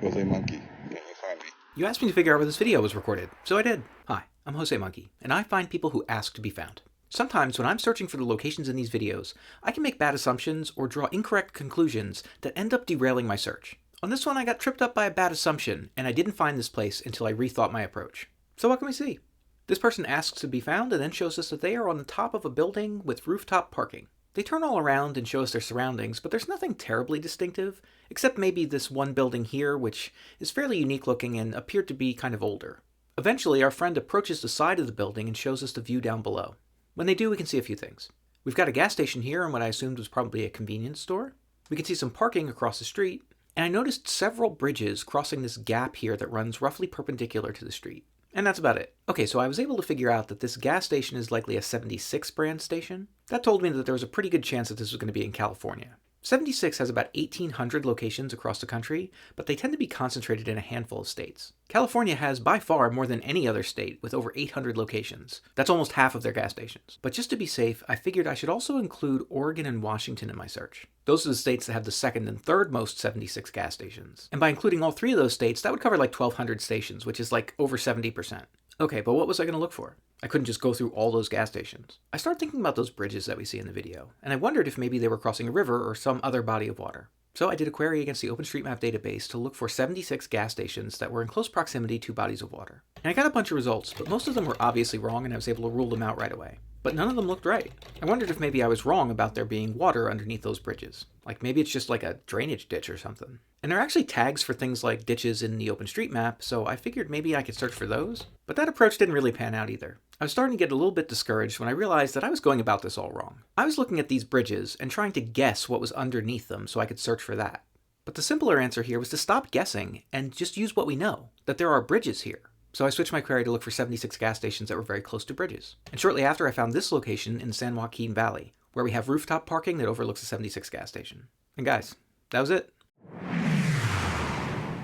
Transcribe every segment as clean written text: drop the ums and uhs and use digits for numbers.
josemonkey. Yeah, you find me. You asked me to figure out where this video was recorded, so I did. Hi, I'm josemonkey, and I find people who ask to be found. Sometimes when I'm searching for the locations in these videos, I can make bad assumptions or draw incorrect conclusions that end up derailing my search. On this one, I got tripped up by a bad assumption, and I didn't find this place until I rethought my approach. So what can we see? This person asks to be found and then shows us that they are on the top of a building with rooftop parking. They turn all around and show us their surroundings, but there's nothing terribly distinctive, except maybe this one building here, which is fairly unique looking and appeared to be kind of older. Eventually, our friend approaches the side of the building and shows us the view down below. When they do, we can see a few things. We've got a gas station here and what I assumed was probably a convenience store. We can see some parking across the street, and I noticed several bridges crossing this gap here that runs roughly perpendicular to the street. And that's about it. Okay, so I was able to figure out that this gas station is likely a 76 brand station. That told me that there was a pretty good chance that this was going to be in California. 76 has about 1,800 locations across the country, but they tend to be concentrated in a handful of states. California has by far more than any other state with over 800 locations. That's almost half of their gas stations. But just to be safe, I figured I should also include Oregon and Washington in my search. Those are the states that have the second and third most 76 gas stations. And by including all three of those states, that would cover like 1,200 stations, which is like over 70%. Okay, but what was I going to look for? I couldn't just go through all those gas stations. I started thinking about those bridges that we see in the video, and I wondered if maybe they were crossing a river or some other body of water. So I did a query against the OpenStreetMap database to look for 76 gas stations that were in close proximity to bodies of water. And I got a bunch of results, but most of them were obviously wrong and I was able to rule them out right away. But none of them looked right. I wondered if maybe I was wrong about there being water underneath those bridges. Like maybe it's just like a drainage ditch or something. And there are actually tags for things like ditches in the OpenStreetMap, so I figured maybe I could search for those. But that approach didn't really pan out either. I was starting to get a little bit discouraged when I realized that I was going about this all wrong. I was looking at these bridges and trying to guess what was underneath them so I could search for that. But the simpler answer here was to stop guessing and just use what we know, that there are bridges here. So I switched my query to look for 76 gas stations that were very close to bridges. And shortly after I found this location in San Joaquin Valley, where we have rooftop parking that overlooks a 76 gas station. And guys, that was it.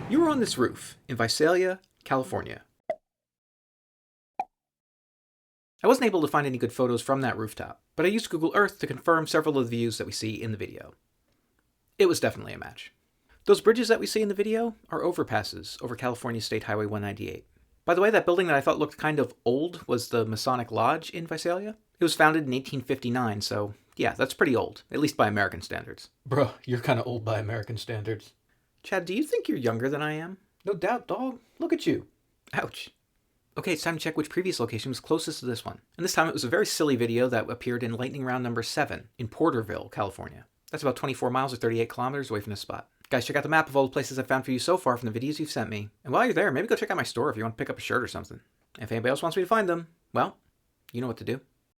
You were on this roof in Visalia, California. I wasn't able to find any good photos from that rooftop, but I used Google Earth to confirm several of the views that we see in the video. It was definitely a match. Those bridges that we see in the video are overpasses over California State Highway 198. By the way, that building that I thought looked kind of old was the Masonic Lodge in Visalia. It was founded in 1859, so yeah, that's pretty old, at least by American standards. Bruh, you're kind of old by American standards. Chad, do you think you're younger than I am? No doubt, dog. Look at you. Ouch. Okay, it's time to check which previous location was closest to this one. And this time it was a very silly video that appeared in lightning round number 7 in Porterville, California. That's about 24 miles or 38 kilometers away from this spot. Guys, check out the map of all the places I've found for you so far from the videos you've sent me. And while you're there, maybe go check out my store if you want to pick up a shirt or something. And if anybody else wants me to find them, well, you know what to do.